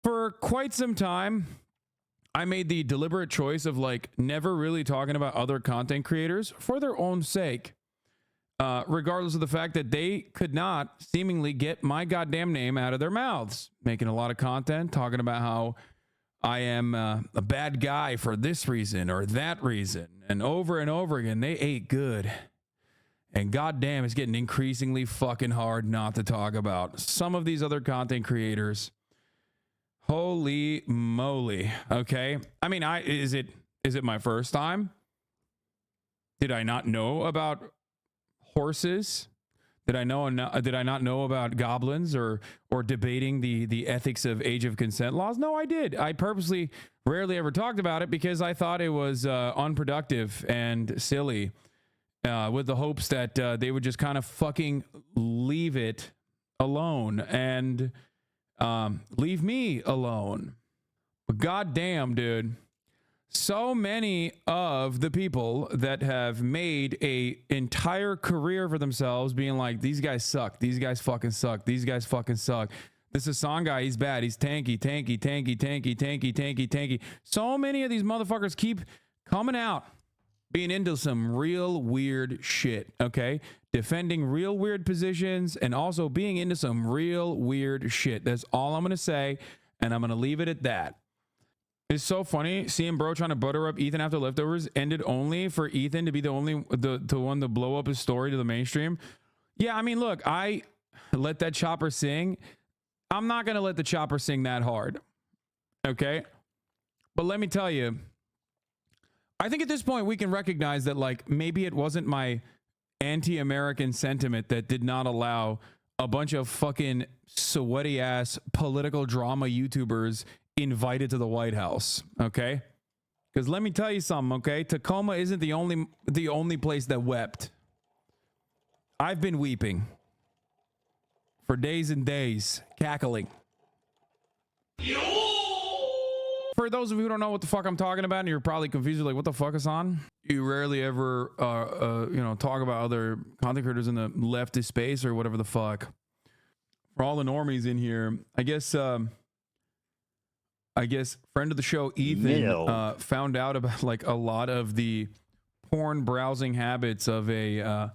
For quite some time, I made the deliberate choice of like never really talking about other content creators for their own sake, regardless of the fact that they could not seemingly get my goddamn name out of their mouths, making a lot of content, talking about how I am a bad guy for this reason or that reason. And over again, they ate good. And goddamn, it's getting increasingly fucking hard not to talk about some of these other content creators. Holy moly. Okay. I mean, is it my first time? Did I not know about horses? Did I not know about goblins or debating the ethics of age of consent laws? No, I did. I purposely rarely ever talked about it because I thought it was unproductive and silly, with the hopes that they would just kind of fucking leave it alone and leave me alone. But goddamn, dude. So many of the people that have made a entire career for themselves being like, these guys suck. These guys fucking suck. These guys fucking suck. This Hassan guy, he's bad. He's tanky. So many of these motherfuckers keep coming out being into some real weird shit, okay? Defending real weird positions and also being into some real weird shit. That's all I'm going to say, and I'm going to leave it at that. It's so funny seeing bro trying to butter up Ethan after leftovers ended only for Ethan to be the one to blow up his story to the mainstream. Yeah, I mean, look, I let that chopper sing. I'm not going to let the chopper sing that hard, okay? But let me tell you, I think at this point we can recognize that like maybe it wasn't my anti-American sentiment that did not allow a bunch of fucking sweaty ass political drama YouTubers invited to the White House, okay? Because let me tell you something, okay? Tacoma isn't the only place that wept. I've been weeping for days and days, cackling. For those of you who don't know what the fuck I'm talking about, and you're probably confused, like, what the fuck is on? You rarely ever, talk about other content creators in the leftist space or whatever the fuck. For all the normies in here, I guess friend of the show Ethan found out about like a lot of the porn browsing habits of a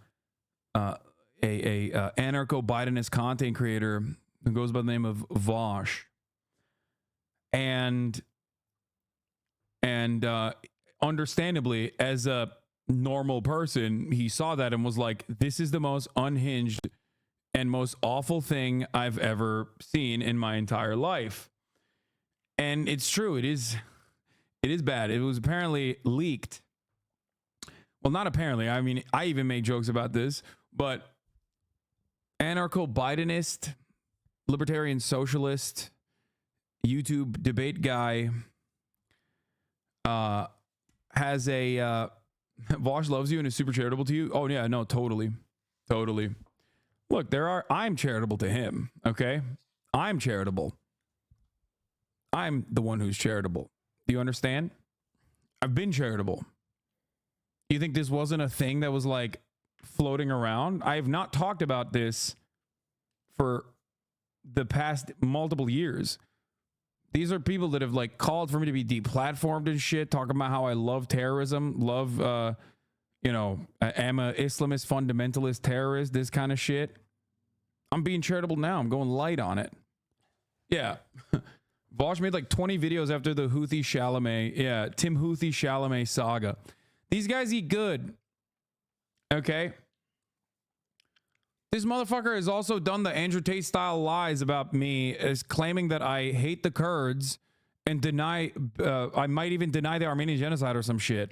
anarcho-Bidenist content creator who goes by the name of Vaush, and understandably, as a normal person, he saw that and was like, "This is the most unhinged and most awful thing I've ever seen in my entire life." And it's true. It is bad. It was apparently leaked. Well, not apparently. I mean, I even made jokes about this, but anarcho-Bidenist, libertarian socialist, YouTube debate guy has a Vaush loves you and is super charitable to you. Oh yeah, no, totally. Look, I'm charitable to him. Okay, I'm charitable. I'm the one who's charitable. Do you understand? I've been charitable. You think this wasn't a thing that was like floating around? I have not talked about this for the past multiple years. These are people that have like called for me to be deplatformed and shit, talking about how I love terrorism, I'm a Islamist fundamentalist terrorist, this kind of shit. I'm being charitable now. I'm going light on it. Yeah. Vaush made like 20 videos after the Tim Houthi Chalamet saga. These guys eat good. Okay. This motherfucker has also done the Andrew Tate style lies about me, as claiming that I hate the Kurds and I might even deny the Armenian genocide or some shit.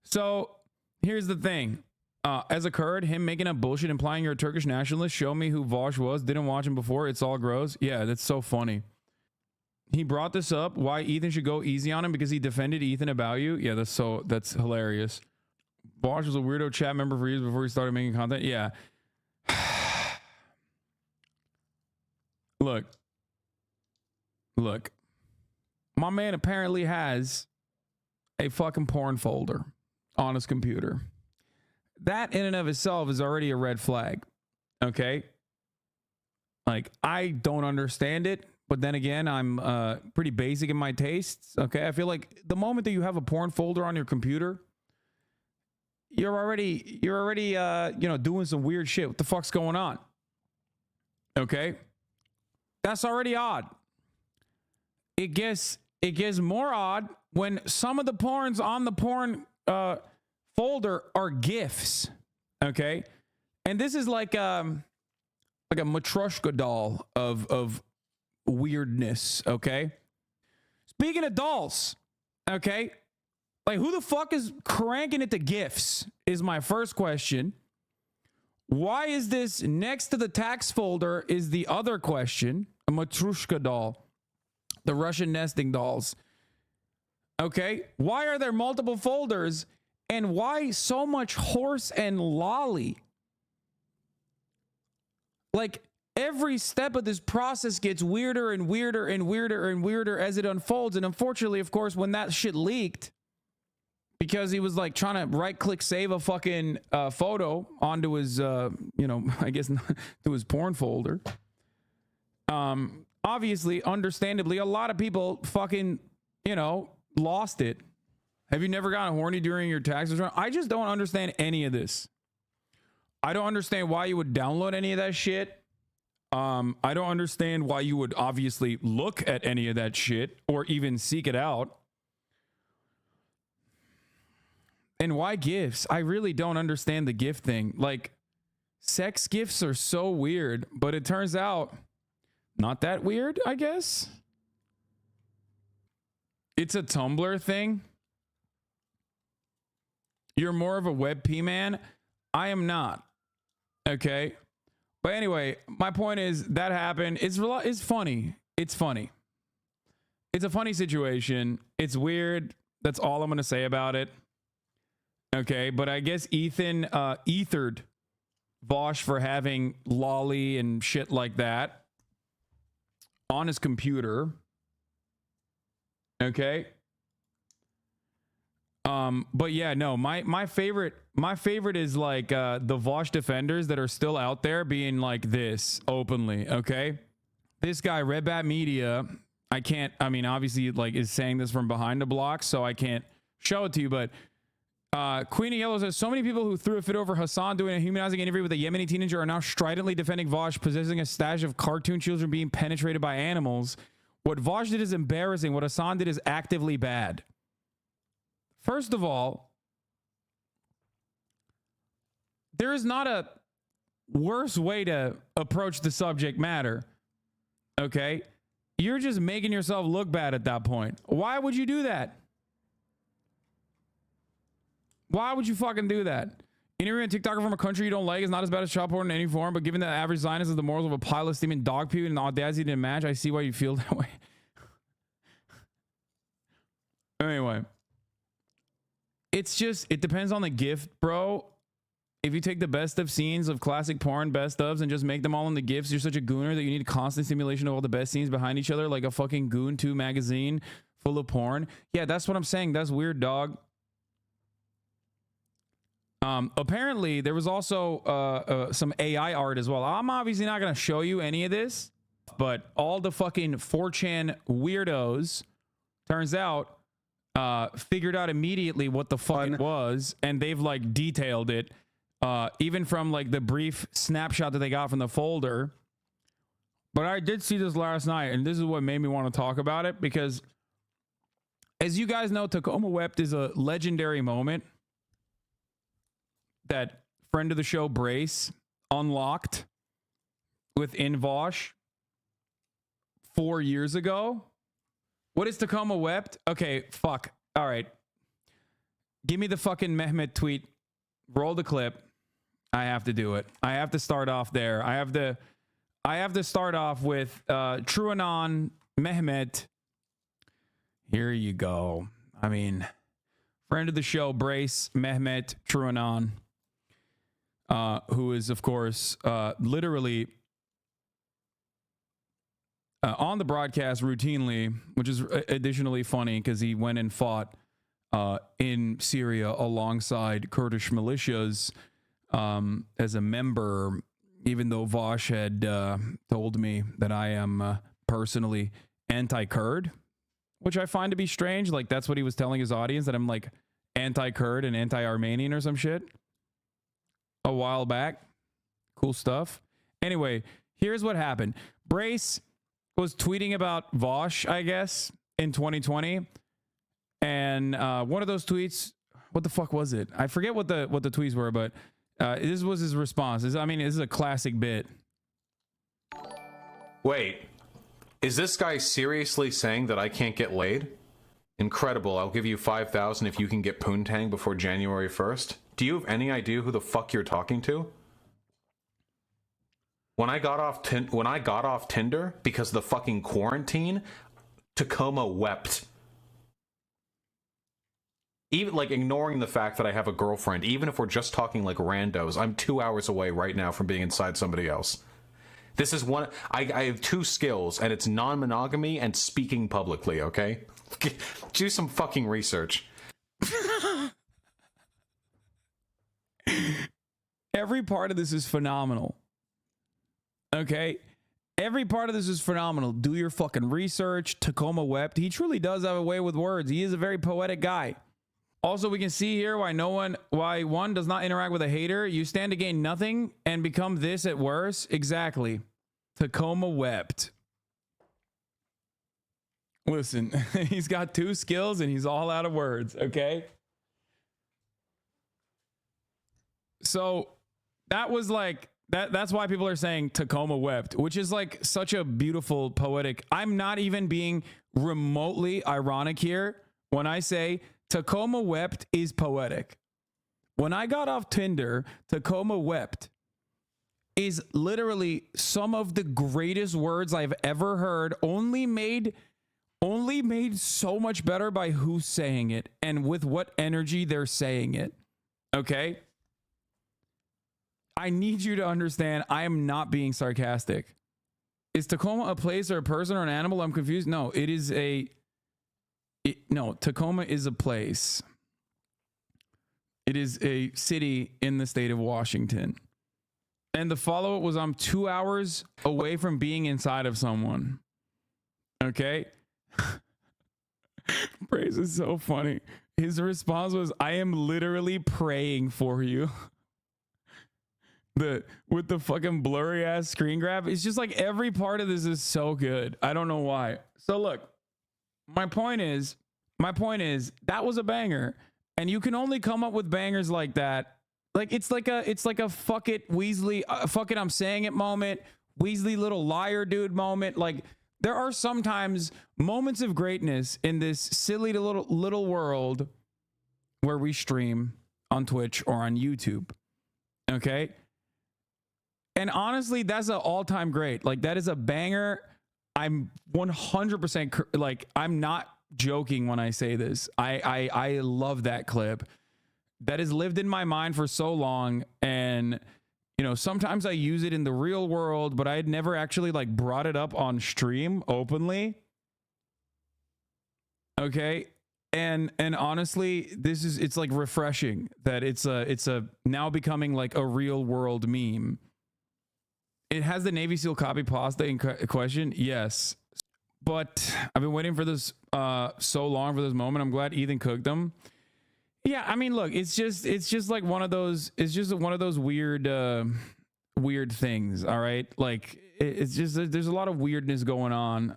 So here's the thing. As a Kurd, him making up bullshit implying you're a Turkish nationalist, show me who Vaush was, didn't watch him before, it's all gross. Yeah, that's so funny. He brought this up, why Ethan should go easy on him because he defended Ethan about you. Yeah, that's hilarious. Vaush was a weirdo chat member for years before he started making content. Yeah. Look. My man apparently has a fucking porn folder on his computer. That in and of itself is already a red flag. Okay? Like, I don't understand it, but then again, I'm pretty basic in my tastes. Okay, I feel like the moment that you have a porn folder on your computer, you're already you know, doing some weird shit. What the fuck's going on? Okay, that's already odd. It gets more odd when some of the porns on the porn folder are GIFs. Okay, and this is like a Matryoshka doll of weirdness. Okay, speaking of dolls, okay, like who the fuck is cranking it to GIFs is my first question. Why is this next to the tax folder is the other question, a Matryoshka doll, the Russian nesting dolls. Okay, why are there multiple folders, and why so much horse and lolly? Like, every step of this process gets weirder and weirder and weirder and weirder as it unfolds. And unfortunately, of course, when that shit leaked, because he was like trying to right click save a fucking photo onto his, you know, I guess to his porn folder. Obviously, understandably, a lot of people fucking, you know, lost it. Have you never gotten horny during your tax return? I just don't understand any of this. I don't understand why you would download any of that shit. I don't understand why you would obviously look at any of that shit or even seek it out. And why gifts? I really don't understand the gift thing. Like, sex gifts are so weird, but it turns out not that weird, I guess. It's a Tumblr thing. You're more of a WebP man. I am not. Okay. But anyway, my point is that happened. It's funny. It's funny. It's a funny situation. It's weird. That's all I'm going to say about it. Okay. But I guess Ethan ethered Vaush for having loli and shit like that on his computer. Okay. But yeah, no, my favorite is like the Vaush defenders that are still out there being like this openly. Okay. This guy, Red Bat Media, I mean, obviously like is saying this from behind the block, so I can't show it to you, but Queen of Yellow says so many people who threw a fit over Hassan doing a humanizing interview with a Yemeni teenager are now stridently defending Vaush possessing a stash of cartoon children being penetrated by animals. What Vaush did is embarrassing. What Hassan did is actively bad. First of all, there is not a worse way to approach the subject matter. Okay? You're just making yourself look bad at that point. Why would you do that? Why would you fucking do that? Interviewing a TikToker from a country you don't like is not as bad as child porn in any form, but given that average Zionist has the morals of a pile of steaming dog poo and the audacity to match, I see why you feel that way. Anyway. It's just, it depends on the gift, bro. If you take the best of scenes of classic porn best ofs and just make them all in the gifts, you're such a gooner that you need constant stimulation of all the best scenes behind each other, like a fucking Goon 2 magazine full of porn. Yeah, that's what I'm saying. That's weird, dog. Apparently, there was also some AI art as well. I'm obviously not going to show you any of this, but all the fucking 4chan weirdos, turns out, figured out immediately what the fuck it was, and they've like detailed it, even from like the brief snapshot that they got from the folder. But I did see this last night, and this is what made me want to talk about it, because as you guys know, Tacoma Wept is a legendary moment that friend of the show Brace unlocked within Vaush 4 years ago. What is Tacoma Wept? Okay, fuck. All right. Give me the fucking Mehmet tweet. Roll the clip. I have to do it. I have to start off there. I have to start off with TrueAnon Mehmet. Here you go. I mean, friend of the show, Brace Mehmet TrueAnon, who is, of course, literally on the broadcast routinely, which is additionally funny because he went and fought in Syria alongside Kurdish militias as a member, even though Vaush had told me that I am personally anti-Kurd, which I find to be strange. Like, that's what he was telling his audience, that I'm like anti-Kurd and anti-Armenian or some shit a while back. Cool stuff. Anyway, here's what happened. Brace was tweeting about Vaush, I guess, in 2020. And one of those tweets, what the fuck was it? I forget what the tweets were, but this was his response. This is a classic bit. Wait, is this guy seriously saying that I can't get laid? Incredible, I'll give you 5,000 if you can get poontang before January 1st. Do you have any idea who the fuck you're talking to? When I got off Tinder because of the fucking quarantine, Tacoma wept. Even like ignoring the fact that I have a girlfriend, even if we're just talking like randos, I'm 2 hours away right now from being inside somebody else. This is one, I have two skills, and it's non-monogamy and speaking publicly, okay? Do some fucking research. Every part of this is phenomenal. Okay? Every part of this is phenomenal. Do your fucking research. Tacoma wept. He truly does have a way with words. He is a very poetic guy. Also, we can see here why one does not interact with a hater. You stand to gain nothing and become this at worst. Exactly. Tacoma wept. Listen, he's got two skills and he's all out of words, okay? So that was like, that's why people are saying Tacoma wept, which is like such a beautiful, poetic. I'm not even being remotely ironic here when I say Tacoma wept is poetic. When I got off Tinder, Tacoma wept is literally some of the greatest words I've ever heard, only made so much better by who's saying it and with what energy they're saying it. Okay? I need you to understand, I am not being sarcastic. Is Tacoma a place or a person or an animal? I'm confused. No, it is no, Tacoma is a place. It is a city in the state of Washington. And the follow-up was, I'm 2 hours away from being inside of someone. Okay? Praise is so funny. His response was, I am literally praying for you. With the fucking blurry ass screen grab. It's just like every part of this is so good. I don't know why. So look, my point is that was a banger, and you can only come up with bangers like that. Like it's like a fuck it Weasley, fuck it I'm saying it moment, Weasley little liar dude moment. Like there are sometimes moments of greatness in this silly little world where we stream on Twitch or on YouTube. Okay? And honestly, that's an all-time great. Like that is a banger. I'm 100% like, I'm not joking when I say this. I love that clip. That has lived in my mind for so long, and you know, sometimes I use it in the real world, but I had never actually like brought it up on stream openly. Okay? And honestly, it's like refreshing that it's a now becoming like a real world meme. It has the Navy SEAL copy pasta in question. Yes. But I've been waiting for this so long for this moment. I'm glad Ethan cooked them. Yeah, I mean, look, it's just like one of those weird things, all right? Like it's just there's a lot of weirdness going on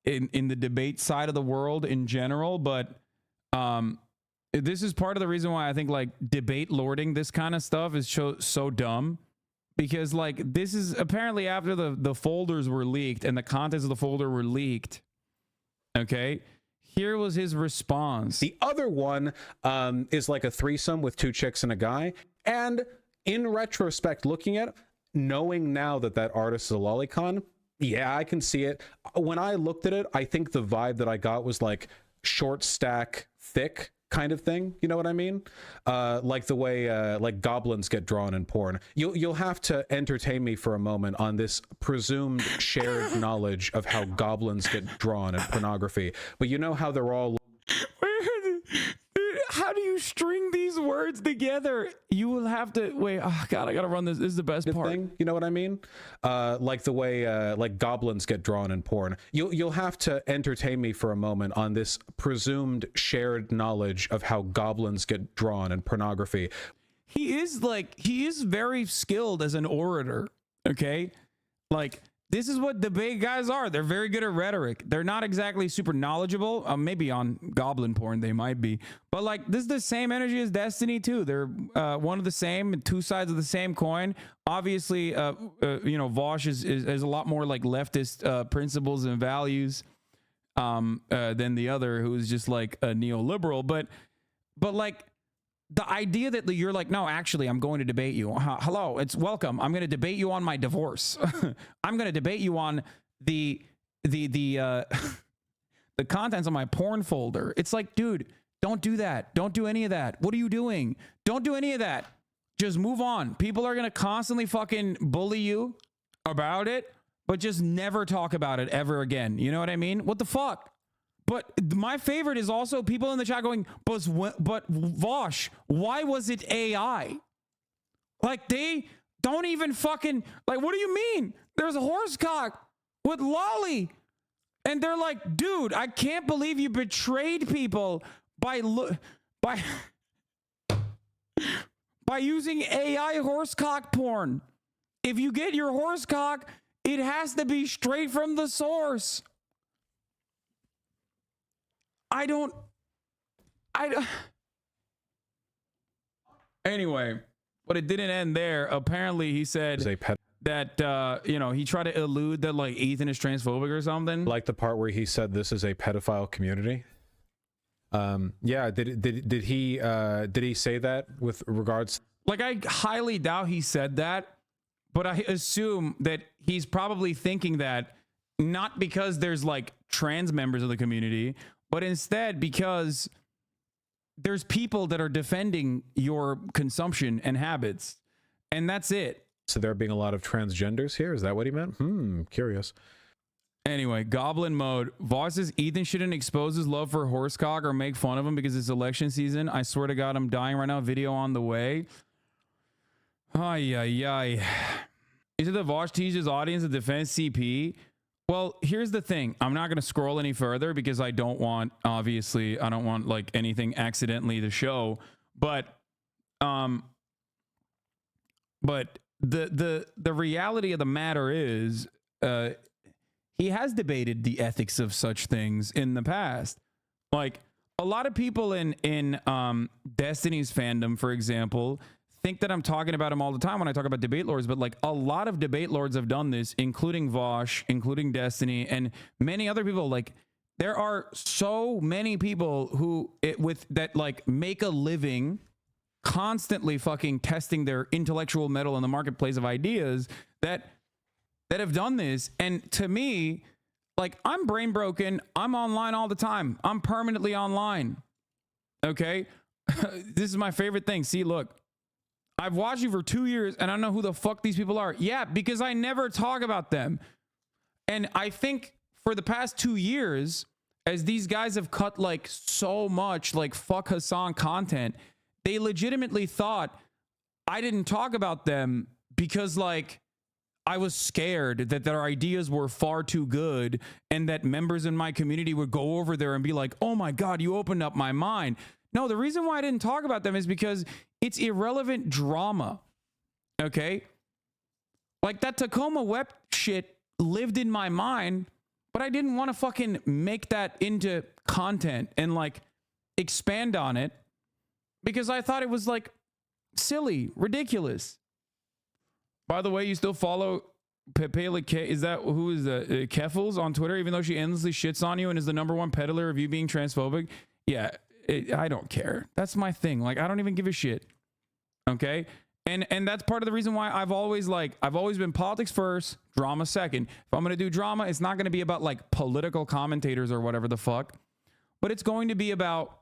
in the debate side of the world in general, but this is part of the reason why I think like debate lording this kind of stuff is so dumb. Because like this is apparently after the folders were leaked and the contents of the folder were leaked. Okay. Here was his response. The other one is like a threesome with two chicks and a guy. And in retrospect, looking at it, knowing now that artist is a lolicon, yeah, I can see it. When I looked at it, I think the vibe that I got was like short stack, thick kind of thing. You know what I mean? Like the way like goblins get drawn in porn. You'll have to entertain me for a moment on this presumed shared knowledge of how goblins get drawn in pornography. But you know how they're all... How do you string these words words together. You will have to wait. Oh God, I gotta run this. This is the best part. Thing, you know what I mean? Like the way like goblins get drawn in porn. You'll have to entertain me for a moment on this presumed shared knowledge of how goblins get drawn in pornography. He is very skilled as an orator. Okay, like. This is what debate guys are. They're very good at rhetoric. They're not exactly super knowledgeable. Maybe on goblin porn they might be. But like this is the same energy as Destiny too. They're one of the same, two sides of the same coin. Obviously, Vaush is a lot more like leftist principles and values than the other, who is just like a neoliberal. But like, the idea that you're like, no, actually, I'm going to debate you. Hello, it's welcome. I'm going to debate you on my divorce. I'm going to debate you on the contents of my porn folder. It's like, dude, don't do that. Don't do any of that. What are you doing? Don't do any of that. Just move on. People are going to constantly fucking bully you about it, but just never talk about it ever again. You know what I mean? What the fuck? But my favorite is also people in the chat going, but Vaush, why was it AI? Like, they don't even fucking, like, what do you mean? There's a horse cock with loli. And they're like, dude, I can't believe you betrayed people by using AI horse cock porn. If you get your horse cock, it has to be straight from the source. I don't. Anyway, but it didn't end there. Apparently, he said that he tried to allude that like Ethan is transphobic or something. Like the part where he said this is a pedophile community. Yeah. Did he say that with regards? Like, I highly doubt he said that, but I assume that he's probably thinking that not because there's like trans members of the community, but instead because there's people that are defending your consumption and habits, and that's it. So there being a lot of transgenders here? Is that what he meant? Curious. Anyway, Goblin Mode. Vaush says Ethan shouldn't expose his love for horsecock or make fun of him because it's election season. I swear to God, I'm dying right now. Video on the way. Ay, ay, ay. Is it that Vaush teaches audience to defend CP? Well, here's the thing. I'm not going to scroll any further because I don't want, obviously, I don't want like anything accidentally to show. But the reality of the matter is, he has debated the ethics of such things in the past. Like, a lot of people in Destiny's fandom, for example, think that I'm talking about him all the time when I talk about debate lords, but like a lot of debate lords have done this, including Vaush, including Destiny, and many other people. Like, there are so many people who like make a living constantly fucking testing their intellectual mettle in the marketplace of ideas that have done this. And to me, like, I'm brain broken. I'm online all the time. I'm permanently online. Okay. This is my favorite thing. See, look, I've watched you for 2 years and I don't know who the fuck these people are. Yeah, because I never talk about them. And I think for the past 2 years, as these guys have cut like so much like fuck Hassan content, they legitimately thought I didn't talk about them because like I was scared that their ideas were far too good and that members in my community would go over there and be like, oh my God, you opened up my mind. No, the reason why I didn't talk about them is because it's irrelevant drama. Okay? Like, that Tacoma Web shit lived in my mind, but I didn't want to fucking make that into content and like expand on it because I thought it was like silly, ridiculous. By the way, you still follow Pele K? Is that who is that? Keffels on Twitter, even though she endlessly shits on you and is the #1 peddler of you being transphobic? Yeah. I don't care. That's my thing. Like, I don't even give a shit. Okay. And that's part of the reason why I've always been politics first, drama second. If I'm going to do drama, it's not going to be about like political commentators or whatever the fuck, but it's going to be about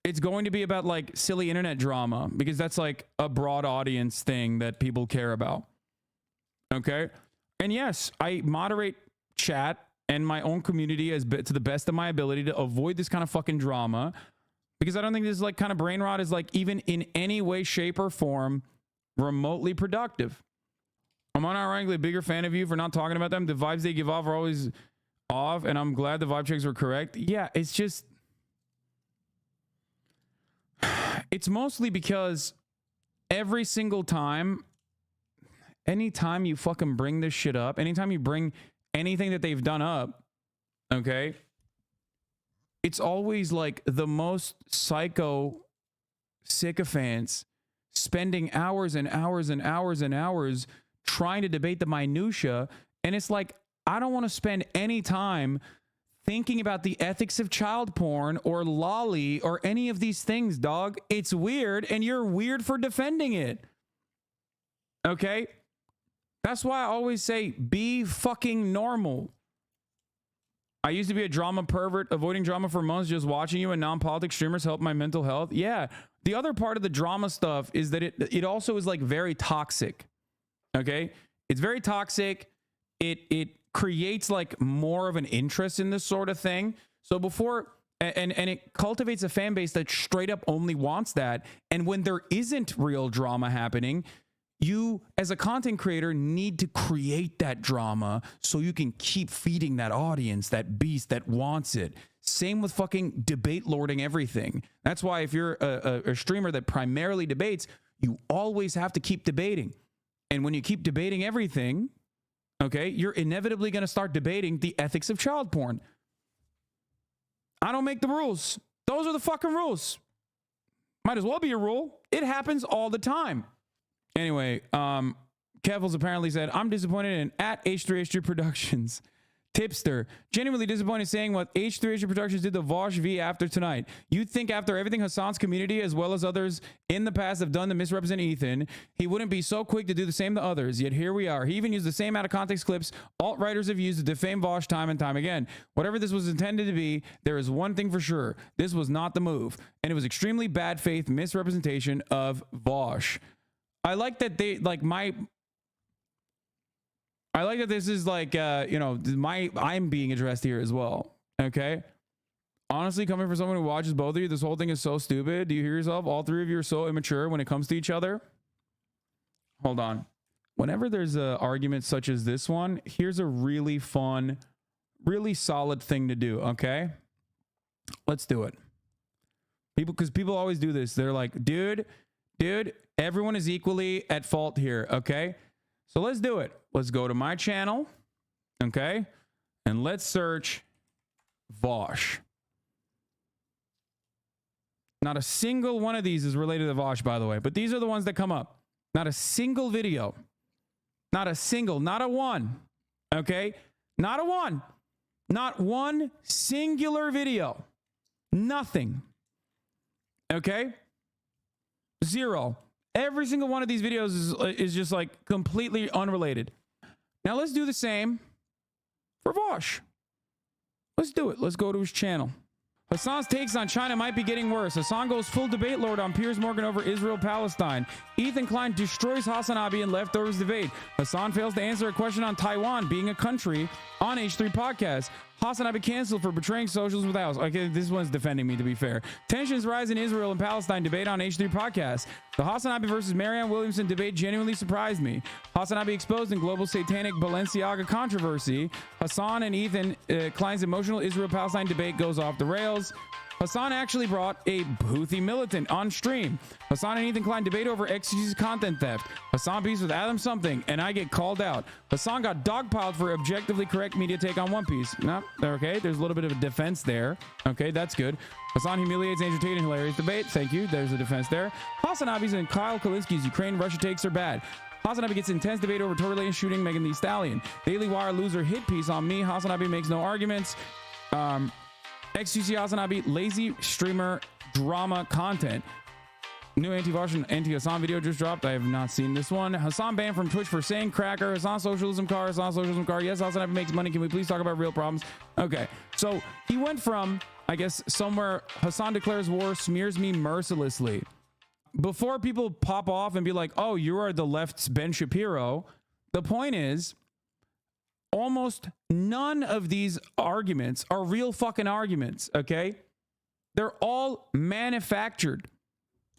like silly internet drama because that's like a broad audience thing that people care about. Okay. And yes, I moderate chat and my own community to the best of my ability to avoid this kind of fucking drama. because I don't think this like kind of brain rot is like even in any way, shape, or form remotely productive. I'm unironically a bigger fan of you for not talking about them. The vibes they give off are always off, and I'm glad the vibe checks were correct. Yeah, it's just, it's mostly because every single time, anytime you fucking bring this shit up, anytime you bring anything that they've done up, okay, it's always like the most psycho sycophants spending hours and hours and hours and hours trying to debate the minutia. And it's like, I don't want to spend any time thinking about the ethics of child porn or loli or any of these things, dog. It's weird, and you're weird for defending it. Okay? That's why I always say, be fucking normal. I used to be a drama pervert, avoiding drama for months, just watching you and non-politics streamers help my mental health. Yeah. The other part of the drama stuff is that it also is like very toxic. Okay? It's very toxic. It creates like more of an interest in this sort of thing. So before, and it cultivates a fan base that straight up only wants that. And when there isn't real drama happening, you as a content creator need to create that drama so you can keep feeding that audience, that beast that wants it. Same with fucking debate lording everything. That's why if you're a streamer that primarily debates, you always have to keep debating. And when you keep debating everything, okay, you're inevitably going to start debating the ethics of child porn. I don't make the rules. Those are the fucking rules. Might as well be a rule. It happens all the time. Anyway, Kevels apparently said, I'm disappointed in at H3H3 Productions. Tipster, genuinely disappointed saying what H3H3 Productions did to Vaush V after tonight. You'd think after everything Hassan's community as well as others in the past have done to misrepresent Ethan, he wouldn't be so quick to do the same to others. Yet here we are. He even used the same out of context clips alt-writers have used to defame Vaush time and time again. Whatever this was intended to be, there is one thing for sure. This was not the move. And it was extremely bad faith misrepresentation of Vaush. I like that they, like, I like that this is like, I'm being addressed here as well. Okay. Honestly, coming from someone who watches both of you, this whole thing is so stupid. Do you hear yourself? All three of you are so immature when it comes to each other. Hold on. Whenever there's a argument such as this one, here's a really fun, really solid thing to do. Okay. Let's do it. Because people always do this. They're like, dude, everyone is equally at fault here. Okay. So let's do it. Let's go to my channel, okay? And let's search Vaush. Not a single one of these is related to Vaush, by the way, but these are the ones that come up. Not a single video. Not a single, not a one, okay? Not a one. Not one singular video. Nothing. Okay? Zero. Every single one of these videos is just like completely unrelated. Now let's do the same for Vaush. Let's do it. Let's go to his channel. Hassan's takes on China might be getting worse. Hassan goes full debate lord on Piers Morgan over Israel-Palestine. Ethan Klein destroys Hasanabi in leftovers debate. Hassan fails to answer a question on Taiwan being a country on H3 podcast. Hasanabi canceled for betraying socials with House. Okay, this one's defending me, to be fair. Tensions rise in Israel and Palestine debate on H3 podcast. The Hasanabi versus Marianne Williamson debate genuinely surprised me. Hasanabi exposed in global satanic Balenciaga controversy. Hassan and Ethan Klein's emotional Israel-Palestine debate goes off the rails. Hassan actually brought a Houthi militant on stream. Hassan and Ethan Klein debate over XQC's content theft. Hassan beefs with Adam something, and I get called out. Hassan got dogpiled for objectively correct media take on One Piece. No, okay, there's a little bit of a defense there. Okay, that's good. Hassan humiliates Andrew Tate in hilarious debate. Thank you. There's a defense there. Hasanabi's and Kyle Kalinski's Ukraine-Russia takes are bad. Hasanabi gets intense debate over Tory Lane shooting Megan Thee Stallion. Daily Wire loser hit piece on me. Hasanabi makes no arguments. XQC Hasanabi, lazy streamer drama content. New anti-Vaush and anti-Hassan video just dropped. I have not seen this one. Hassan banned from Twitch for saying cracker. Hassan socialism car. Hassan socialism car. Yes, Hasanabi makes money. Can we please talk about real problems? Okay. So he went from, I guess, somewhere Hassan declares war, smears me mercilessly. Before people pop off and be like, oh, you are the left's Ben Shapiro. The point is, almost none of these arguments are real fucking arguments, okay? They're all manufactured.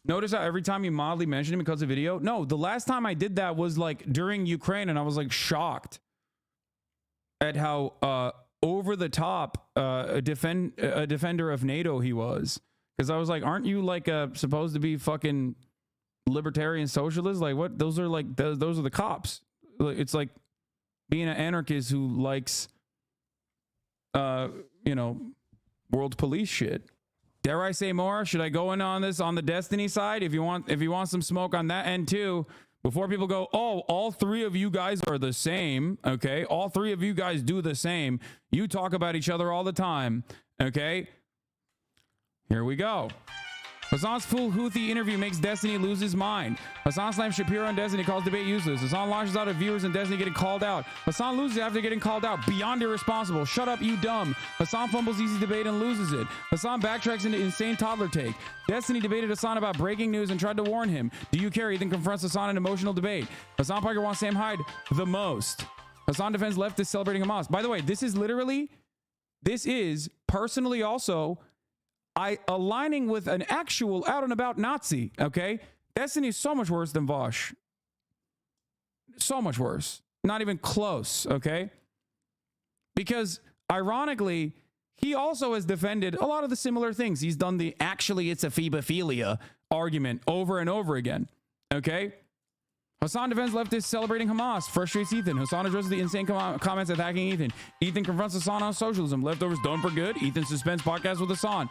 Notice how every time you mildly mention him because of video? No, the last time I did that was like during Ukraine, and I was like shocked at how over the top a defender of NATO he was. Because I was like, aren't you like supposed to be fucking libertarian socialists? Like what? Those are like those are the cops. It's like being an anarchist who likes world police shit. Dare I say more? Should I go in on this on the Destiny side? If you want some smoke on that end too, before people go, oh, all three of you guys are the same, okay? All three of you guys do the same. You talk about each other all the time, okay? Here we go. Hassan's full Houthi interview makes Destiny lose his mind. Hassan slams Shapiro on Destiny, calls debate useless. Hassan launches out of viewers and Destiny getting called out. Hassan loses after getting called out. Beyond irresponsible. Shut up, you dumb. Hassan fumbles easy debate and loses it. Hassan backtracks into insane toddler take. Destiny debated Hassan about breaking news and tried to warn him. Do you care? Ethan confronts Hassan in emotional debate. Hassan Parker wants Sam Hyde the most. Hassan defends leftist celebrating Hamas. By the way, this is personally also aligning with an actual out and about Nazi, okay? Destiny is so much worse than Vaush. So much worse. Not even close, okay? Because ironically, he also has defended a lot of the similar things. He's done the actually it's a phebophilia argument over and over again, okay? Hassan defends leftists celebrating Hamas, frustrates Ethan. Hassan addresses the insane comments attacking Ethan. Ethan confronts Hassan on socialism. Leftovers done for good. Ethan suspends podcast with Hassan.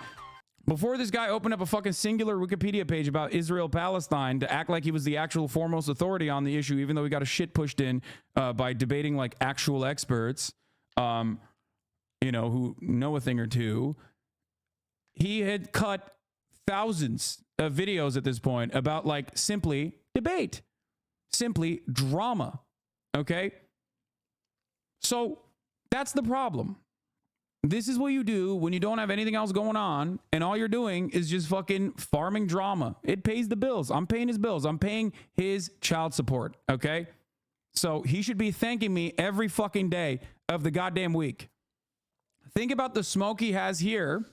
Before this guy opened up a fucking singular Wikipedia page about Israel-Palestine to act like he was the actual foremost authority on the issue, even though he got a shit pushed in by debating like actual experts, who know a thing or two, he had cut thousands of videos at this point about like simply debate, simply drama. Okay. So that's the problem. This is what you do when you don't have anything else going on and all you're doing is just fucking farming drama. It pays the bills. I'm paying his bills. I'm paying his child support. Okay. So he should be thanking me every fucking day of the goddamn week. Think about the smoke he has here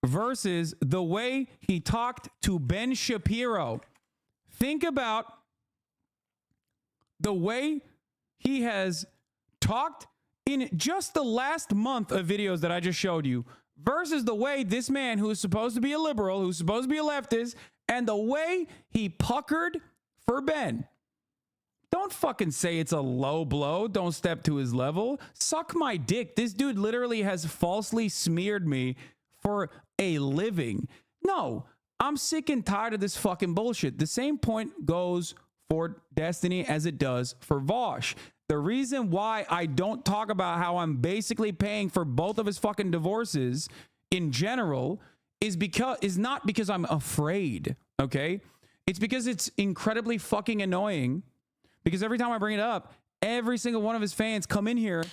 versus the way he talked to Ben Shapiro. Think about the way he has talked in just the last month of videos that I just showed you versus the way this man who is supposed to be a liberal, who's supposed to be a leftist, and the way he puckered for Ben. Don't fucking say it's a low blow. Don't step to his level. Suck my dick. This dude literally has falsely smeared me for a living. No, I'm sick and tired of this fucking bullshit. The same point goes for Destiny as it does for Vaush. The reason why I don't talk about how I'm basically paying for both of his fucking divorces in general is not because I'm afraid, okay? It's because it's incredibly fucking annoying because every time I bring it up, every single one of his fans come in here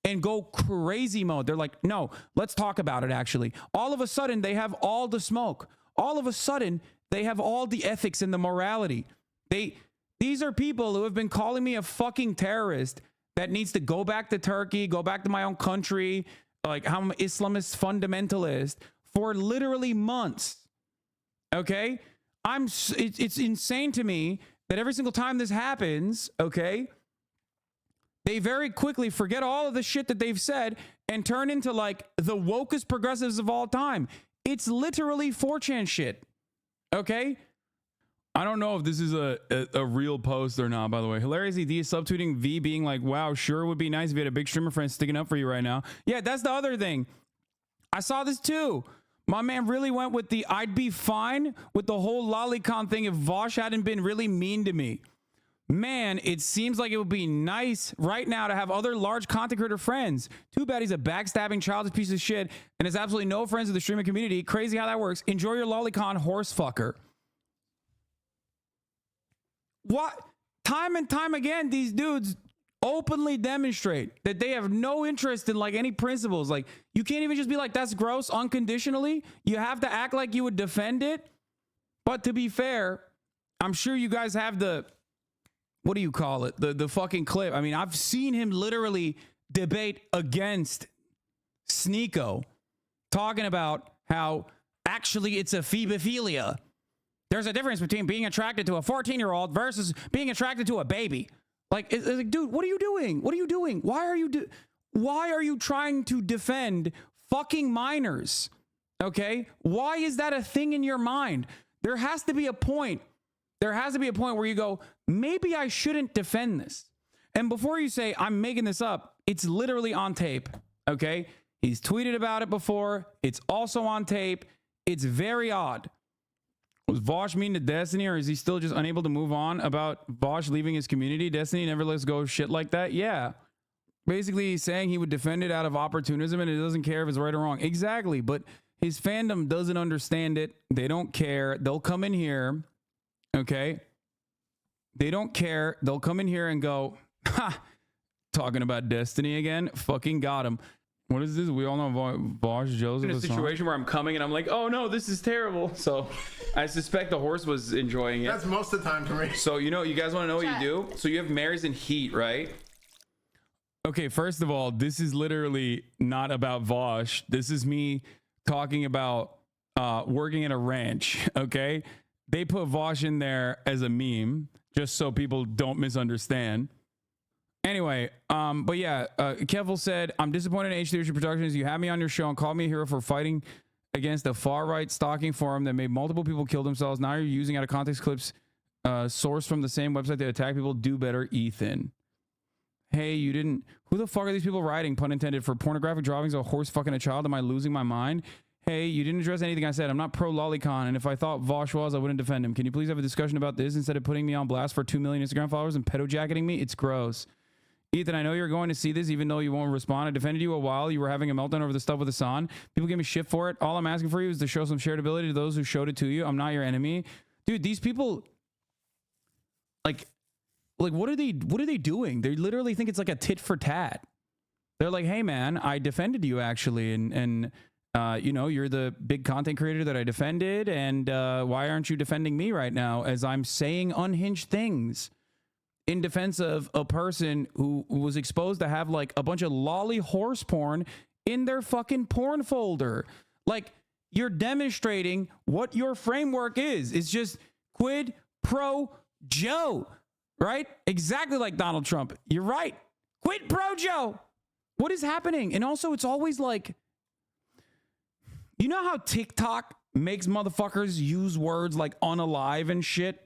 and go crazy mode. They're like, no, let's talk about it actually. All of a sudden, they have all the smoke. All of a sudden, they have all the ethics and the morality. These are people who have been calling me a fucking terrorist that needs to go back to Turkey, go back to my own country, like I'm an Islamist fundamentalist for literally months. Okay? It's insane to me that every single time this happens, okay, they very quickly forget all of the shit that they've said and turn into like the wokest progressives of all time. It's literally 4chan shit. Okay? I don't know if this is a real post or not, by the way. Hilarious ED is subtweeting V being like, wow, sure would be nice if you had a big streamer friend sticking up for you right now. Yeah, that's the other thing. I saw this too. My man really went with the I'd be fine with the whole lolicon thing if Vaush hadn't been really mean to me. Man, it seems like it would be nice right now to have other large content creator friends. Too bad he's a backstabbing childish piece of shit and has absolutely no friends in the streaming community. Crazy how that works. Enjoy your lolicon, horse fucker. What? Time and time again, these dudes openly demonstrate that they have no interest in like any principles. Like you can't even just be like, that's gross unconditionally. You have to act like you would defend it. But to be fair, I'm sure you guys have the, what do you call it? The fucking clip. I mean, I've seen him literally debate against Sneeko, talking about how actually it's a phobophilia. There's a difference between being attracted to a 14-year-old versus being attracted to a baby. Like, it's like, dude, what are you doing? What are you doing? Why are you trying to defend fucking minors? Okay? Why is that a thing in your mind? There has to be a point. There has to be a point where you go, maybe I shouldn't defend this. And before you say, I'm making this up, it's literally on tape. Okay? He's tweeted about it before. It's also on tape. It's very odd. Was Vaush mean to Destiny, or is he still just unable to move on about Vaush leaving his community? Destiny never lets go of shit like that? Yeah. Basically, he's saying he would defend it out of opportunism and it doesn't care if it's right or wrong. Exactly. But his fandom doesn't understand it. They don't care. They'll come in here. Okay? They don't care. They'll come in here and go, ha, talking about Destiny again. Fucking got him. What is this? We all know Vaush Joseph. In a situation where I'm coming and I'm like, oh no, this is terrible. So I suspect the horse was enjoying it. That's most of the time for me. So, you guys want to know what you do? So you have Mary's and Heat, right? Okay, first of all, this is literally not about Vaush. This is me talking about working at a ranch, okay? They put Vaush in there as a meme, just so people don't misunderstand. Anyway, but yeah, Kevil said, I'm disappointed in H Leadership Productions. You had me on your show and called me a hero for fighting against a far-right stalking forum that made multiple people kill themselves. Now you're using out of context clips sourced from the same website to attack people. Do better, Ethan. Hey, you didn't... Who the fuck are these people writing, pun intended, for pornographic drawings of a horse fucking a child? Am I losing my mind? Hey, you didn't address anything I said. I'm not pro lolicon, and if I thought Vaush was, I wouldn't defend him. Can you please have a discussion about this instead of putting me on blast for 2 million Instagram followers and pedo-jacketing me? It's gross. Ethan, I know you're going to see this even though you won't respond. I defended you a while. You were having a meltdown over the stuff with Hassan. People give me shit for it. All I'm asking for you is to show some shared ability to those who showed it to you. I'm not your enemy. Dude, these people... Like what are they doing? They literally think it's like a tit for tat. They're like, hey man, I defended you actually, and you're the big content creator that I defended, and why aren't you defending me right now as I'm saying unhinged things in defense of a person who was exposed to have like a bunch of loli horse porn in their fucking porn folder? Like, you're demonstrating what your framework is. It's just quid pro Joe, right? Exactly like Donald Trump. You're right. Quid pro Joe. What is happening? And also, it's always like, you know how TikTok makes motherfuckers use words like unalive and shit?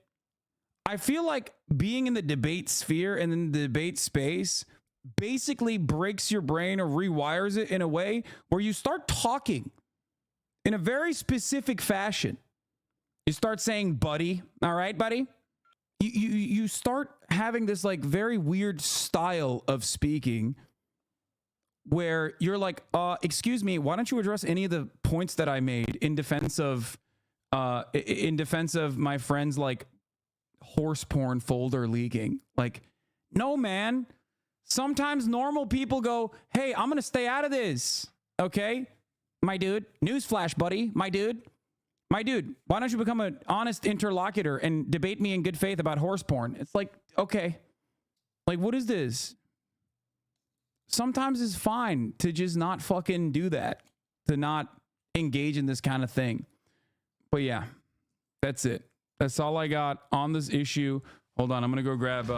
I feel like being in the debate sphere and in the debate space basically breaks your brain or rewires it in a way where you start talking in a very specific fashion. You start saying, buddy, all right, buddy? You start having this like very weird style of speaking where you're like, excuse me, why don't you address any of the points that I made in defense of my friend's like horse porn folder leaking? Like, no, man. Sometimes normal people go, hey, I'm going to stay out of this. Okay, my dude. Newsflash, buddy. My dude, why don't you become an honest interlocutor and debate me in good faith about horse porn? It's like, okay, like, what is this? Sometimes it's fine to just not fucking do that, to not engage in this kind of thing. But yeah, that's it. That's all I got on this issue. Hold on, I'm going to go grab...